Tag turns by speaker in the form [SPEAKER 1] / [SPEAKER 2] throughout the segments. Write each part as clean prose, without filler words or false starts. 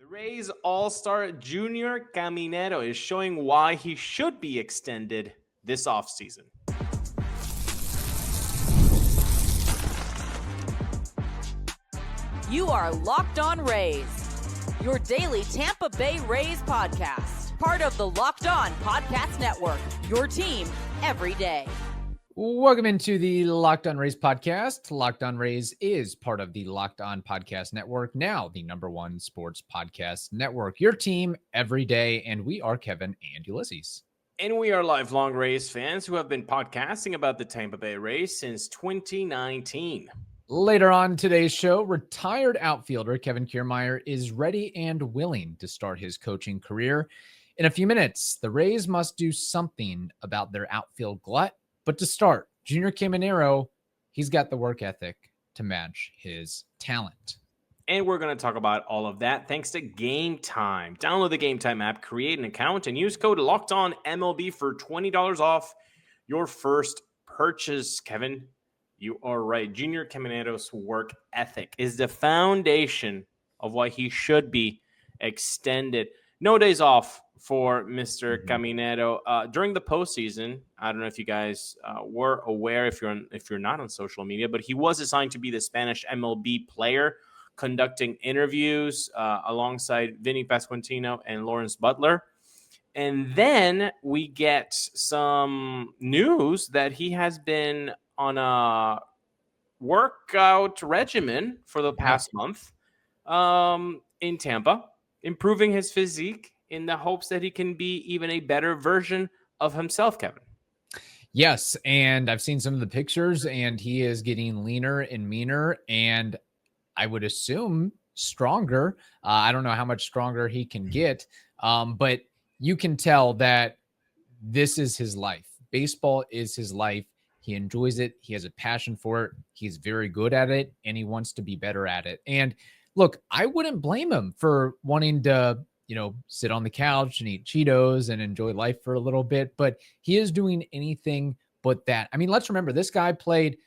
[SPEAKER 1] Rays all-star Junior Caminero is showing why he should be extended this offseason.
[SPEAKER 2] You are Locked On Rays, your daily Tampa Bay Rays podcast. Part of the Locked On Podcast Network, your team every day.
[SPEAKER 3] Welcome into the Locked On Rays podcast. Locked On Rays is part of the Locked On Podcast Network, now the #1 sports podcast network, your team every day. And we are Kevin and Ulises.
[SPEAKER 1] And we are lifelong Rays fans who have been podcasting about the Tampa Bay Rays since 2019.
[SPEAKER 3] Later on today's show, retired outfielder Kevin Kiermaier is ready and willing to start his coaching career. In a few minutes, the Rays must do something about their outfield glut. But to start, Junior Caminero, he's got the work ethic to match his talent.
[SPEAKER 1] And we're going to talk about all of that thanks to Game Time. Download the Game Time app, create an account, and use code LOCKEDONMLB for $20 off your first purchase. Kevin, you are right. Junior Caminero's work ethic is the foundation of why he should be extended. No days off for Mr. Caminero during the postseason. I don't know if you guys were aware, if you're not on social media, but he was assigned to be the Spanish MLB player, conducting interviews alongside Vinny Pasquantino and Lawrence Butler. And then we get some news that he has been on a workout regimen for the past month in Tampa, improving his physique in the hopes that he can be even a better version of himself, Kevin.
[SPEAKER 3] Yes, and I've seen some of the pictures, and he is getting leaner and meaner, and I would assume stronger. I don't know how much stronger he can get, but you can tell that this is his life. Baseball is his life. He enjoys it. He has a passion for it. He's very good at it, and he wants to be better at it. And look, I wouldn't blame him for wanting to, sit on the couch and eat Cheetos and enjoy life for a little bit, but he is doing anything but that. I mean, let's remember, this guy played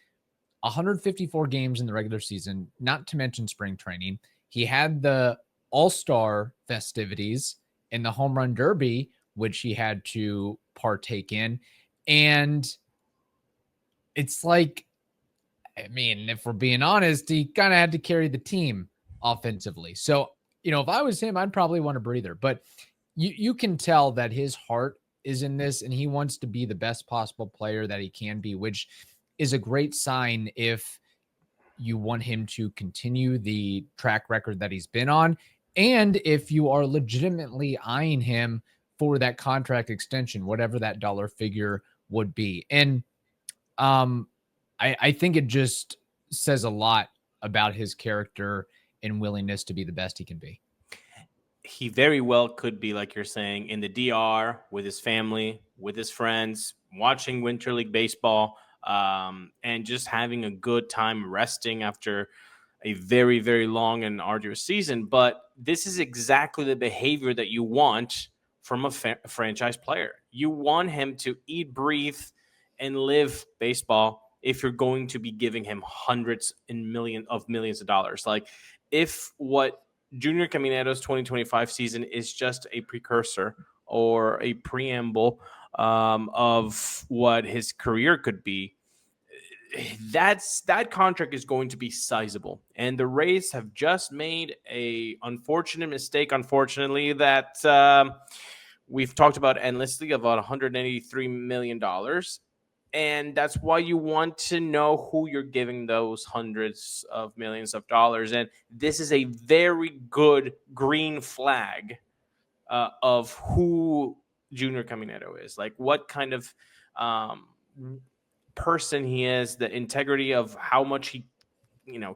[SPEAKER 3] 154 games in the regular season, not to mention spring training. He had the All-Star festivities and the Home Run Derby, which he had to partake in. And it's like, I mean, if we're being honest, he kind of had to carry the team offensively. So, if I was him, I'd probably want a breather. But you can tell that his heart is in this, and he wants to be the best possible player that he can be, which is a great sign if you want him to continue the track record that he's been on, and if you are legitimately eyeing him for that contract extension, whatever that dollar figure would be. And I think it just says a lot about his character and willingness to be the best he can be.
[SPEAKER 1] He very well could be, like you're saying, in the DR with his family, with his friends, watching Winter League baseball, and just having a good time resting after a very, very long and arduous season. But this is exactly the behavior that you want from a franchise player. You want him to eat, breathe, and live baseball if you're going to be giving him hundreds and millions of dollars. Like, if what Junior Caminero's 2025 season is just a precursor or a preamble of what his career could be, that contract is going to be sizable. And the Rays have just made a unfortunate mistake, unfortunately, that we've talked about endlessly, about $183 million. And that's why you want to know who you're giving those hundreds of millions of dollars. And this is a very good green flag of who Junior Caminero is. Like, what kind of person he is, the integrity of how much he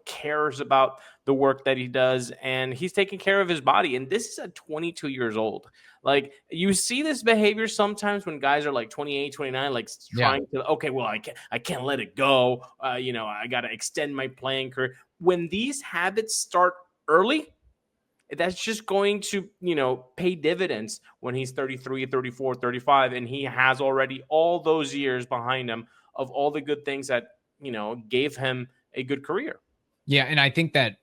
[SPEAKER 1] cares about the work that he does, and he's taking care of his body. And this is at 22 years old. Like, you see this behavior sometimes when guys are like 28, 29, like trying to, okay, well, I can't let it go. I got to extend my playing career. When these habits start early, that's just going to, pay dividends when he's 33, 34, 35, and he has already all those years behind him of all the good things that, gave him a good career.
[SPEAKER 3] Yeah, and I think that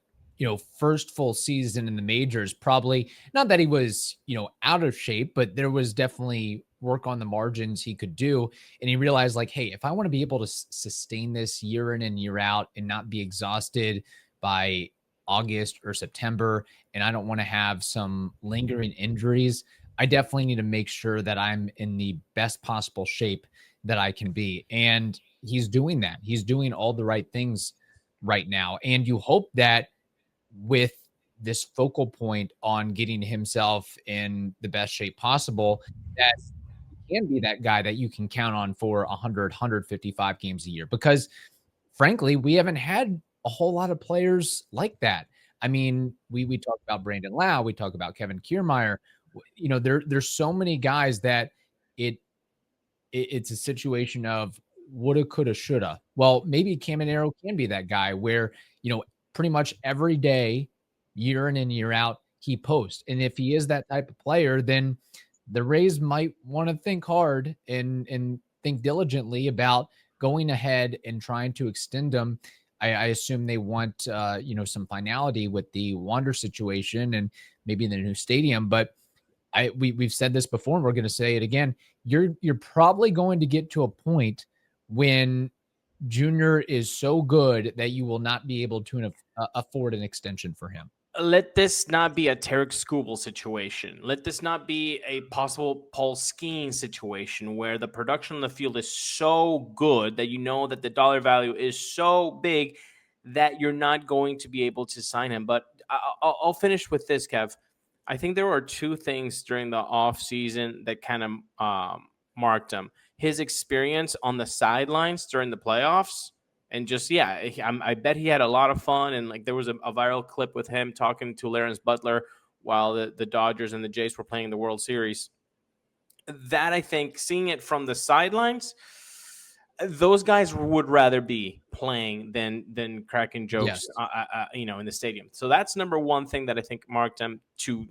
[SPEAKER 3] first full season in the majors, probably not that he was, out of shape, but there was definitely work on the margins he could do. And he realized, like, hey, if I want to be able to sustain this year in and year out and not be exhausted by August or September, and I don't want to have some lingering injuries, I definitely need to make sure that I'm in the best possible shape that I can be. And he's doing that. He's doing all the right things right now. And you hope that with this focal point on getting himself in the best shape possible, that he can be that guy that you can count on for 100, 155 games a year. Because frankly, we haven't had a whole lot of players like that. I mean, we talk about Brandon Lowe, we talk about Kevin Kiermaier. There's so many guys that it's a situation of woulda, coulda, shoulda. Well, maybe Caminero can be that guy where, pretty much every day, year in and year out, he posts. And if he is that type of player, then the Rays might want to think hard and think diligently about going ahead and trying to extend him. I assume they want, some finality with the Wander situation and maybe in the new stadium. But we've said this before, and we're going to say it again. You're probably going to get to a point when Junior is so good that you will not be able to afford an extension for him.
[SPEAKER 1] Let this not be a Tarek Skubal situation. Let this not be a possible Paul Skeen situation where the production on the field is so good that you know that the dollar value is so big that you're not going to be able to sign him. But I'll finish with this, Kev. I think there were two things during the offseason that kind of marked him. His experience on the sidelines during the playoffs. And just, I bet he had a lot of fun. And like there was a viral clip with him talking to Lawrence Butler while the Dodgers and the Jays were playing the World Series. That, I think, seeing it from the sidelines, those guys would rather be playing than cracking jokes,
[SPEAKER 3] Yes.
[SPEAKER 1] In the stadium. So that's number one thing that I think marked him to,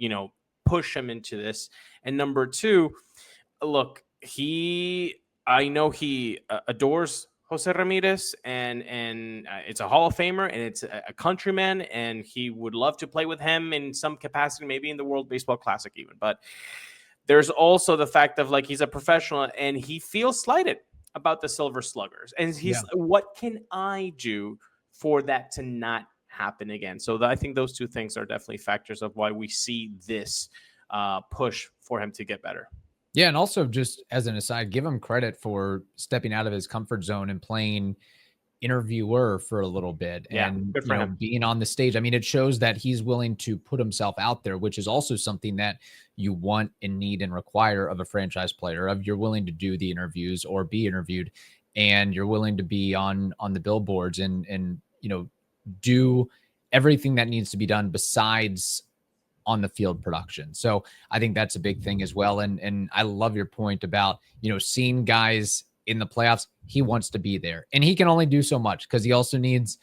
[SPEAKER 1] push him into this. And number two, look, I know he adores Jose Ramirez, and it's a Hall of Famer, and it's a countryman, and he would love to play with him in some capacity, maybe in the World Baseball Classic even. But there's also the fact of like he's a professional, and he feels slighted about the Silver Sluggers, and what can I do for that to not happen again? So I think those two things are definitely factors of why we see this push for him to get better.
[SPEAKER 3] Yeah, and also just as an aside, give him credit for stepping out of his comfort zone and playing interviewer for a little bit and
[SPEAKER 1] good for him.
[SPEAKER 3] Being on the stage. I mean, it shows that he's willing to put himself out there, which is also something that you want and need and require of a franchise player. Of you're willing to do the interviews or be interviewed, and you're willing to be on the billboards and do everything that needs to be done besides on the field production. So I think that's a big thing as well. And I love your point about, seeing guys in the playoffs. He wants to be there, and he can only do so much because he also needs,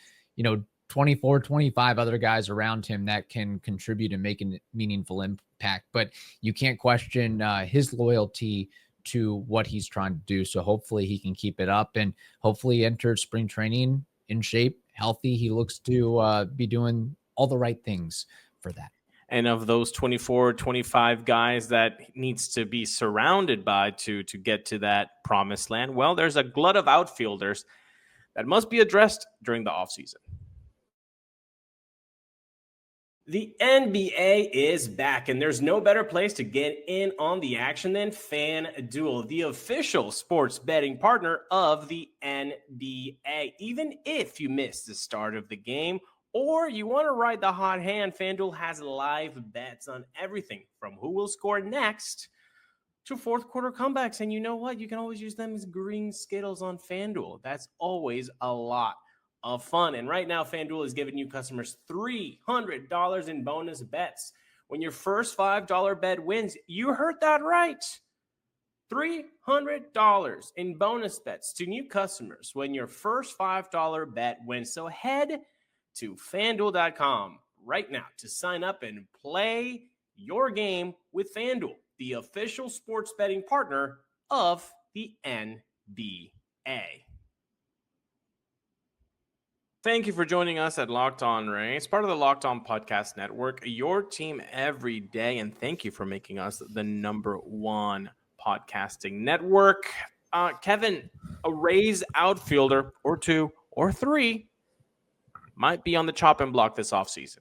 [SPEAKER 3] 24, 25 other guys around him that can contribute and make a meaningful impact. But you can't question his loyalty to what he's trying to do. So hopefully he can keep it up, and hopefully enter spring training in shape, healthy. He looks to be doing all the right things for that.
[SPEAKER 1] And of those 24, 25 guys that needs to be surrounded by to get to that promised land, well, there's a glut of outfielders that must be addressed during the offseason. The NBA is back, and there's no better place to get in on the action than FanDuel, the official sports betting partner of the NBA. Even if you missed the start of the game, or you want to ride the hot hand, FanDuel has live bets on everything from who will score next to fourth quarter comebacks. And you know what? You can always use them as green Skittles on FanDuel. That's always a lot of fun. And right now, FanDuel is giving you customers $300 in bonus bets when your first $5 bet wins. You heard that right. $300 in bonus bets to new customers when your first $5 bet wins. So head to FanDuel.com right now to sign up and play your game with FanDuel, the official sports betting partner of the NBA. Thank you for joining us at Locked On Rays, part of the Locked On Podcast Network, your team every day. And thank you for making us the number one podcasting network. Kevin, a Rays outfielder or two or three might be on the chopping block this offseason.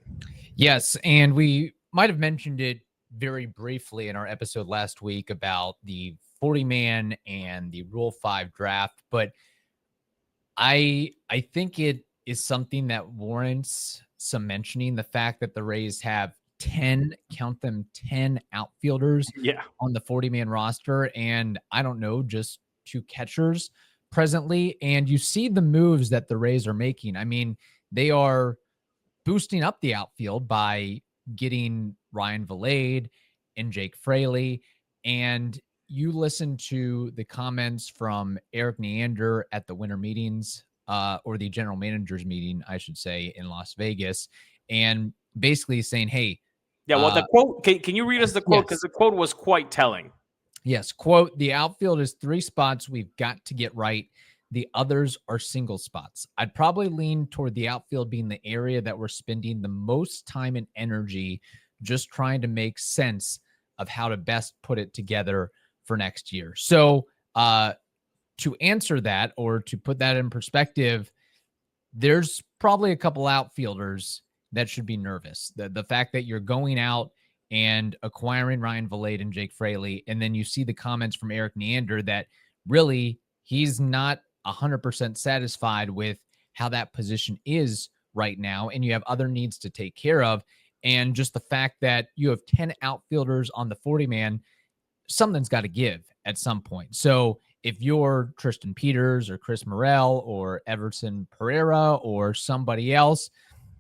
[SPEAKER 3] Yes, and we might have mentioned it very briefly in our episode last week about the 40-man and the Rule 5 draft, but I think it is something that warrants some mentioning. The fact that the Rays have 10, count them, 10 outfielders on the 40-man roster, and I don't know, just 2 catchers presently. And you see the moves that the Rays are making. I mean, they are boosting up the outfield by getting Ryan Vilade and Jake Fraley. And you listen to the comments from Eric Neander at the winter meetings, or the general managers meeting, I should say, in Las Vegas, and basically saying, hey.
[SPEAKER 1] Yeah, well, the quote, can you read us the quote? Because the quote was quite telling.
[SPEAKER 3] Yes, quote, the outfield is 3 spots we've got to get right. The others are single spots. I'd probably lean toward the outfield being the area that we're spending the most time and energy just trying to make sense of how to best put it together for next year. So to answer that, or to put that in perspective, there's probably a couple outfielders that should be nervous. The fact that you're going out and acquiring Ryan Vilade and Jake Fraley, and then you see the comments from Eric Neander that really he's not 100% satisfied with how that position is right now, and you have other needs to take care of. And just the fact that you have 10 outfielders on the 40-man, something's got to give at some point. So if you're Tristan Peters or Chris Morel or Everson Pereira or somebody else,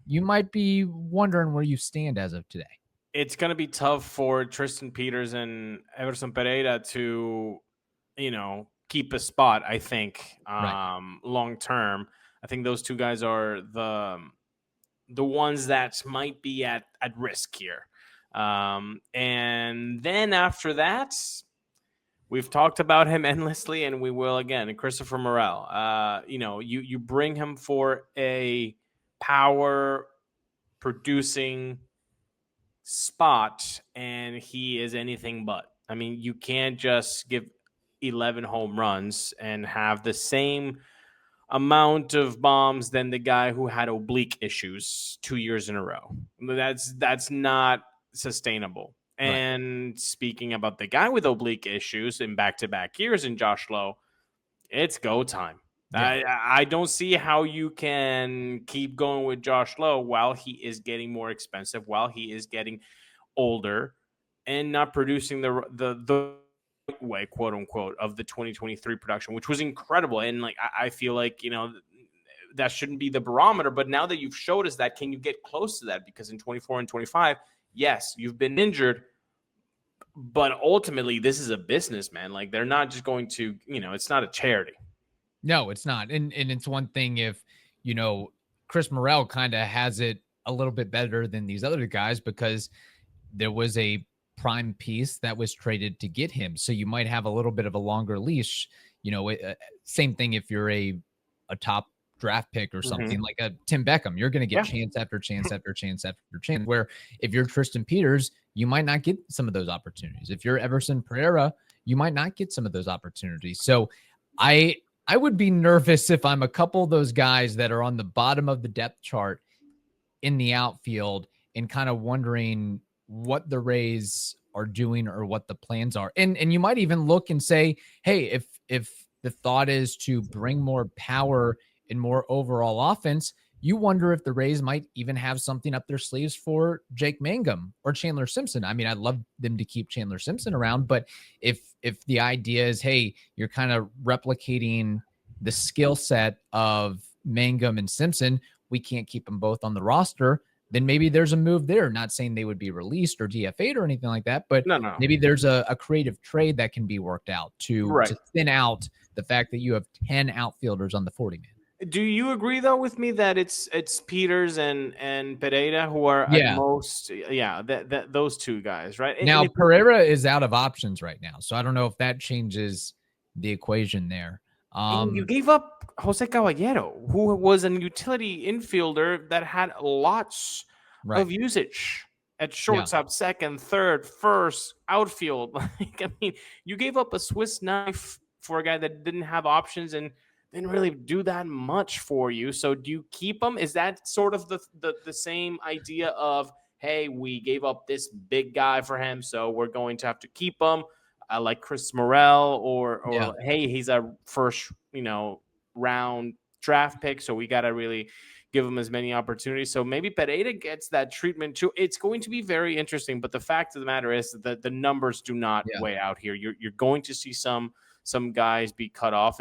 [SPEAKER 3] you might be wondering where you stand as of today.
[SPEAKER 1] It's going to be tough for Tristan Peters and Everson Pereira to, keep a spot, I think, long term. I think those two guys are the ones that might be at risk here. And then after that, we've talked about him endlessly, and we will again. And Christopher Morel, you bring him for a power producing spot, and he is anything but. I mean, you can't just give 11 home runs and have the same amount of bombs than the guy who had oblique issues 2 years in a row. That's not sustainable. And speaking about the guy with oblique issues in back-to-back years in Josh Lowe, it's go time. Yeah. I don't see how you can keep going with Josh Lowe while he is getting more expensive, while he is getting older, and not producing the way, quote unquote, of the 2023 production, which was incredible. And I feel like, that shouldn't be the barometer. But now that you've showed us that, can you get close to that? Because in 24 and 25, yes, you've been injured, but ultimately this is a business, man. Like, they're not just going to, it's not a charity.
[SPEAKER 3] No, it's not. And it's one thing if, Chris Morel kind of has it a little bit better than these other guys because there was a prime piece that was traded to get him. So you might have a little bit of a longer leash, same thing if you're a top draft pick or something like a Tim Beckham, you're going to get chance after chance after chance after chance, where if you're Tristan Peters, you might not get some of those opportunities. If you're Everson Pereira, you might not get some of those opportunities. So I would be nervous if I'm a couple of those guys that are on the bottom of the depth chart in the outfield and kind of wondering what the Rays are doing or what the plans are. And you might even look and say, hey, if the thought is to bring more power and more overall offense, you wonder if the Rays might even have something up their sleeves for Jake Mangum or Chandler Simpson. I mean, I'd love them to keep Chandler Simpson around, but if the idea is, hey, you're kind of replicating the skill set of Mangum and Simpson, we can't keep them both on the roster, then maybe there's a move there. Not saying they would be released or DFA'd or anything like that, but maybe there's a creative trade that can be worked out to thin out the fact that you have 10 outfielders on the 40-man.
[SPEAKER 1] Do you agree though with me that it's Peters and Pereira who are at most, those two guys, right?
[SPEAKER 3] Now Pereira is out of options right now, so I don't know if that changes the equation there.
[SPEAKER 1] And you gave up Jose Caballero, who was a utility infielder that had lots of usage at shortstop, second, third, first, outfield. Like, I mean, you gave up a Swiss knife for a guy that didn't have options and didn't really do that much for you. So do you keep him? Is that sort of the same idea of, hey, we gave up this big guy for him, so we're going to have to keep him? Like Chris Morel, or hey, he's a first round draft pick, so we got to really give him as many opportunities. So maybe Pereira gets that treatment too. It's going to be very interesting. But the fact of the matter is that the numbers do not weigh out here. You're going to see some guys be cut off.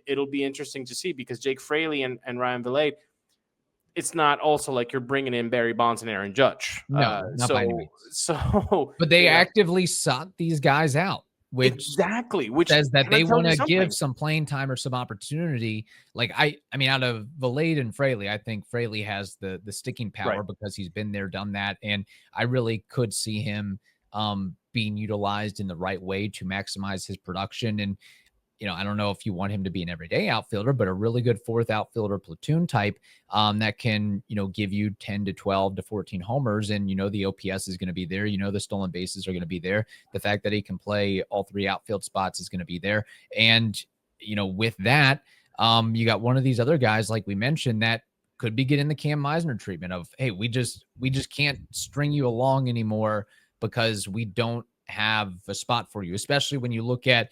[SPEAKER 1] It'll be interesting to see, because Jake Fraley and Ryan Vilade, it's not also like you're bringing in Barry Bonds and Aaron Judge.
[SPEAKER 3] No, not by any means.
[SPEAKER 1] But
[SPEAKER 3] they actively sought these guys out, which says that they want to give some playing time or some opportunity. Like I mean, out of Vilade and Fraley, I think Fraley has the sticking power because he's been there, done that, and I really could see him being utilized in the right way to maximize his production. And I don't know if you want him to be an everyday outfielder, but a really good fourth outfielder platoon type that can, give you 10 to 12 to 14 homers. And, the OPS is going to be there. The stolen bases are going to be there. The fact that he can play all three outfield spots is going to be there. And, with that, you got one of these other guys, like we mentioned, that could be getting the Cam Meisner treatment of, hey, we just can't string you along anymore because we don't have a spot for you, especially when you look at,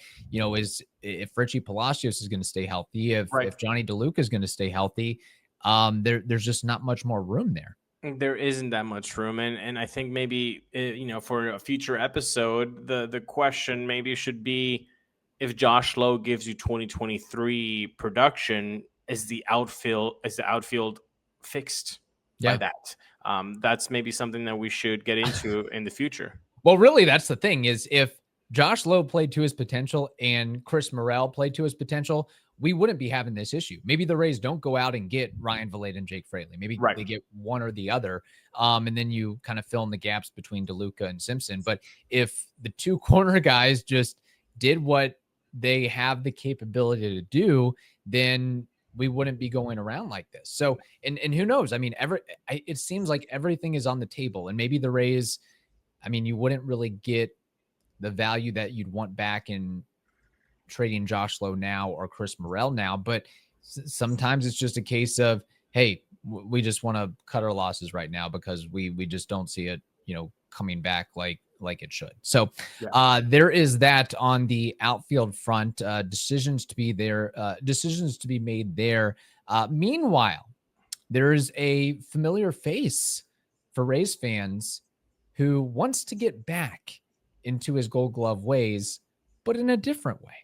[SPEAKER 3] if Richie Palacios is going to stay healthy, if Johnny DeLuca is going to stay healthy, there's just not much more room there.
[SPEAKER 1] There isn't that much room. And I think maybe, for a future episode, the question maybe should be, if Josh Lowe gives you 2023 production, is the outfield fixed by that? That's maybe something that we should get into in the future.
[SPEAKER 3] Well, really, that's the thing, is if Josh Lowe played to his potential and Chris Morel played to his potential, we wouldn't be having this issue. Maybe the Rays don't go out and get Ryan Vilade and Jake Fraley. Maybe they get one or the other. And then you kind of fill in the gaps between DeLuca and Simpson. But if the two corner guys just did what they have the capability to do, then we wouldn't be going around like this. So, and who knows? I mean, it seems like everything is on the table, and maybe the Rays, I mean, you wouldn't really get the value that you'd want back in trading Josh Lowe now or Chris Morel now. But sometimes it's just a case of, hey, we just want to cut our losses right now because we just don't see it, coming back like it should. So there is that on the outfield front. Decisions to be made there. Meanwhile, there's a familiar face for Rays fans who wants to get back into his Gold Glove ways, but in a different way.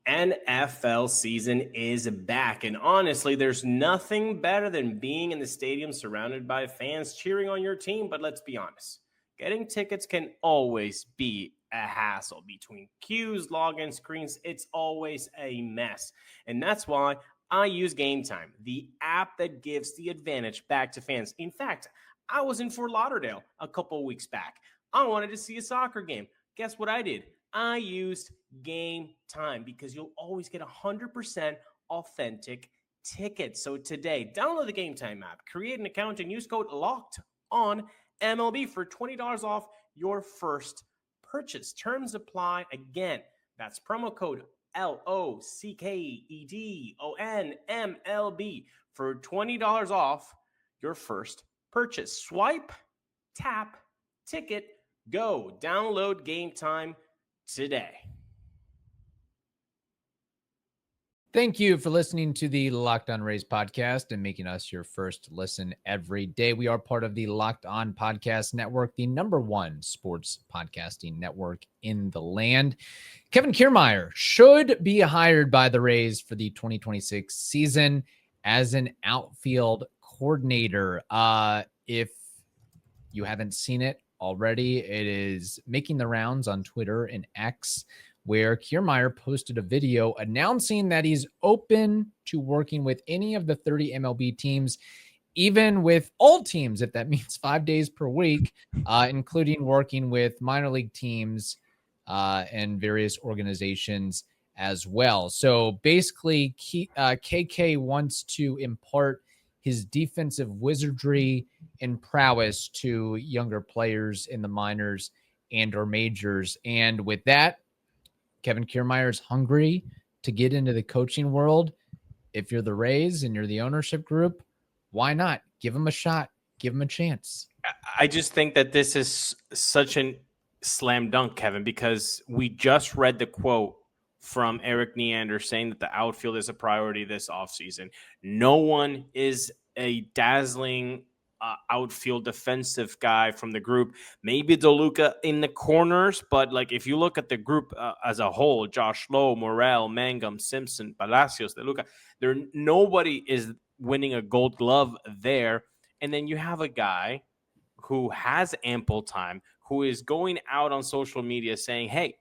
[SPEAKER 1] NFL season is back, and honestly, there's nothing better than being in the stadium surrounded by fans cheering on your team. But let's be honest, getting tickets can always be a hassle. Between queues, login screens, it's always a mess. And that's why I use Game Time, the app that gives the advantage back to fans. In fact, I was in Fort Lauderdale a couple of weeks back. I wanted to see a soccer game. Guess what I did? I used Game Time, because you'll always get 100% authentic tickets. So today, download the Game Time app, create an account, and use code LOCKEDONMLB for $20 off your first purchase. Terms apply. Again, that's promo code LOCKEDONMLB for $20 off your first purchase. Swipe, tap, ticket, go. Download Game Time today.
[SPEAKER 3] Thank you for listening to the Locked On Rays podcast and making us your first listen every day. We are part of the Locked On Podcast Network, the #1 sports podcasting network in the land. Kevin Kiermaier should be hired by the Rays for the 2026 season as an outfield coordinator. If you haven't seen it already, it is making the rounds on Twitter and X, where Kiermaier posted a video announcing that he's open to working with any of the 30 MLB teams, even with all teams, if that means 5 days per week, including working with minor league teams and various organizations as well. So basically, KK wants to impart his defensive wizardry and prowess to younger players in the minors and or majors. And with that, Kevin Kiermaier is hungry to get into the coaching world. If you're the Rays and you're the ownership group, why not? Give him a shot. Give him a chance.
[SPEAKER 1] I just think that this is such an slam dunk, Kevin, because we just read the quote from Eric Neander saying that the outfield is a priority this offseason. No one is a dazzling outfield defensive guy from the group. Maybe DeLuca in the corners, but like if you look at the group as a whole, Josh Lowe, Morel, Mangum, Simpson, Palacios, DeLuca, nobody is winning a Gold Glove there. And then you have a guy who has ample time, who is going out on social media saying, hey,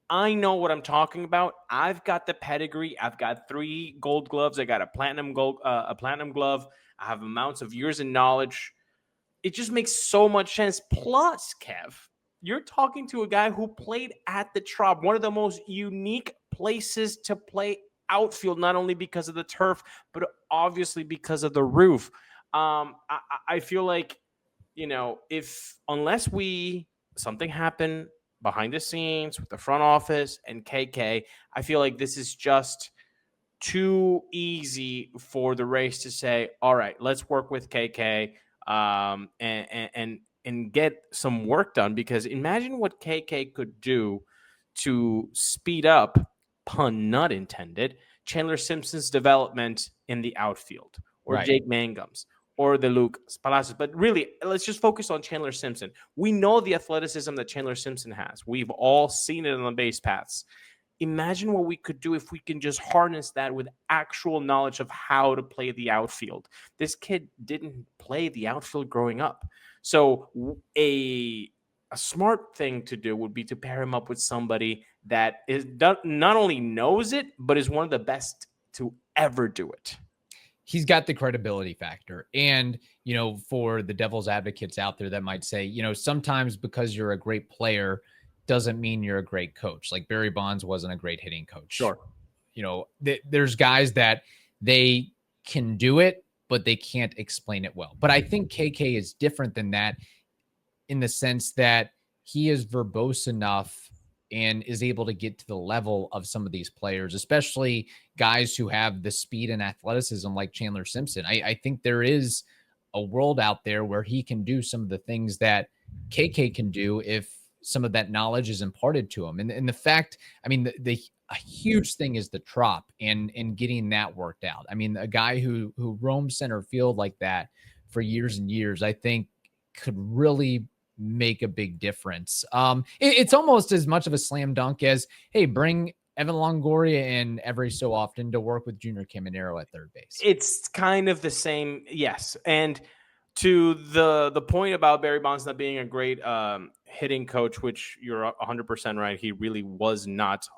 [SPEAKER 1] I know what I'm talking about. I've got the pedigree. I've got 3 Gold Gloves. I got a platinum glove. I have amounts of years of knowledge. It just makes so much sense. Plus, Kev, you're talking to a guy who played at the Trop, one of the most unique places to play outfield, not only because of the turf, but obviously because of the roof. I feel like, if unless something happened behind the scenes with the front office and KK, I feel like this is just too easy for the Rays to say, all right, let's work with KK and get some work done. Because imagine what KK could do to speed up, pun not intended, Chandler Simpson's development in the outfield, or
[SPEAKER 3] Right.
[SPEAKER 1] Jake Mangum's, or the Luke Palacios. But really, let's just focus on Chandler Simpson. We know the athleticism that Chandler Simpson has. We've all seen it on the base paths. Imagine what we could do if we can just harness that with actual knowledge of how to play the outfield. This kid didn't play the outfield growing up. So a smart thing to do would be to pair him up with somebody that is not only knows it, but is one of the best to ever do it.
[SPEAKER 3] He's got the credibility factor. And, for the devil's advocates out there that might say, sometimes because you're a great player doesn't mean you're a great coach. Like Barry Bonds wasn't a great hitting coach.
[SPEAKER 1] Sure.
[SPEAKER 3] There's guys that they can do it, but they can't explain it well. But I think KK is different than that in the sense that he is verbose enough and is able to get to the level of some of these players, especially guys who have the speed and athleticism like Chandler Simpson. I think there is a world out there where he can do some of the things that KK can do if some of that knowledge is imparted to him. And the fact, a huge thing is the Trop and getting that worked out. I mean, a guy who roams center field like that for years and years, I think could really make a big difference. It's almost as much of a slam dunk as, hey, bring Evan Longoria in every so often to work with Junior Caminero at third base.
[SPEAKER 1] It's kind of the same, yes. And to the point about Barry Bonds not being a great hitting coach, which you're 100% right, he really was not,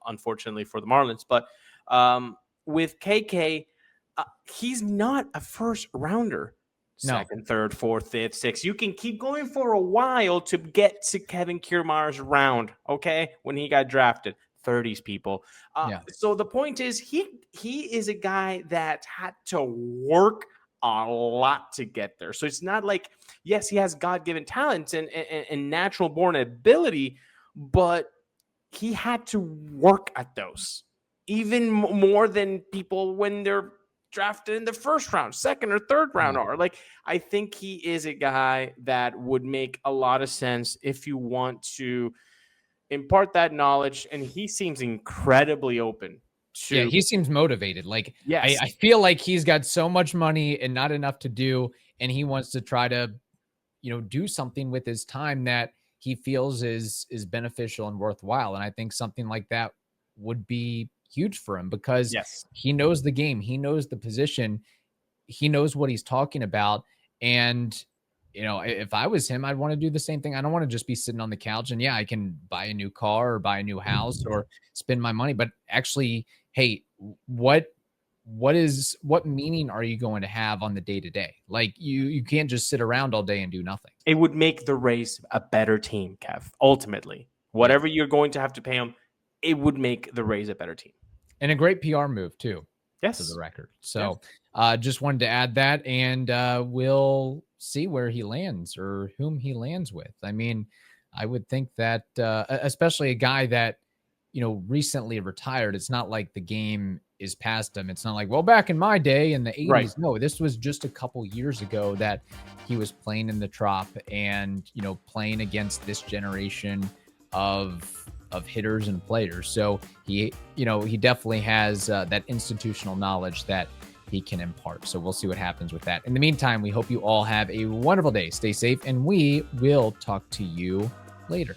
[SPEAKER 1] unfortunately for the Marlins. But with KK, he's not a first rounder. Second, third, fourth, fifth, sixth. You can keep going for a while to get to Kevin Kiermaier's round, okay, when he got drafted. 30s, people. So the point is, he is a guy that had to work a lot to get there. So it's not like, yes, he has God-given talents and natural-born ability, but he had to work at those even more than people when they're drafted in the first round, second or third round are. Like, I think he is a guy that would make a lot of sense if you want to impart that knowledge, and he seems incredibly open to.
[SPEAKER 3] Yeah, he seems motivated. Like,
[SPEAKER 1] yes.
[SPEAKER 3] I feel like he's got so much money and not enough to do, and he wants to try to, do something with his time that he feels is beneficial and worthwhile. And I think something like that would be huge for him because he knows the game, he knows the position, he knows what he's talking about. And if I was him, I'd want to do the same thing. I don't want to just be sitting on the couch and I can buy a new car or buy a new house or spend my money, but actually, hey, what meaning are you going to have on the day to day? Like you can't just sit around all day and do nothing.
[SPEAKER 1] It would make the Rays a better team, Kev, ultimately. Whatever you're going to have to pay him, it would make the Rays a better team.
[SPEAKER 3] And a great PR move too.
[SPEAKER 1] Yes.
[SPEAKER 3] For the record. So just wanted to add that, and we'll see where he lands or whom he lands with. I mean, I would think that especially a guy that, recently retired, it's not like the game is past him. It's not like, well, back in my day in the 80s. Right. No, this was just a couple years ago that he was playing in the Trop and, playing against this generation of hitters and players. So he definitely has that institutional knowledge that he can impart. So we'll see what happens with that. In the meantime, we hope you all have a wonderful day. Stay safe, and we will talk to you later.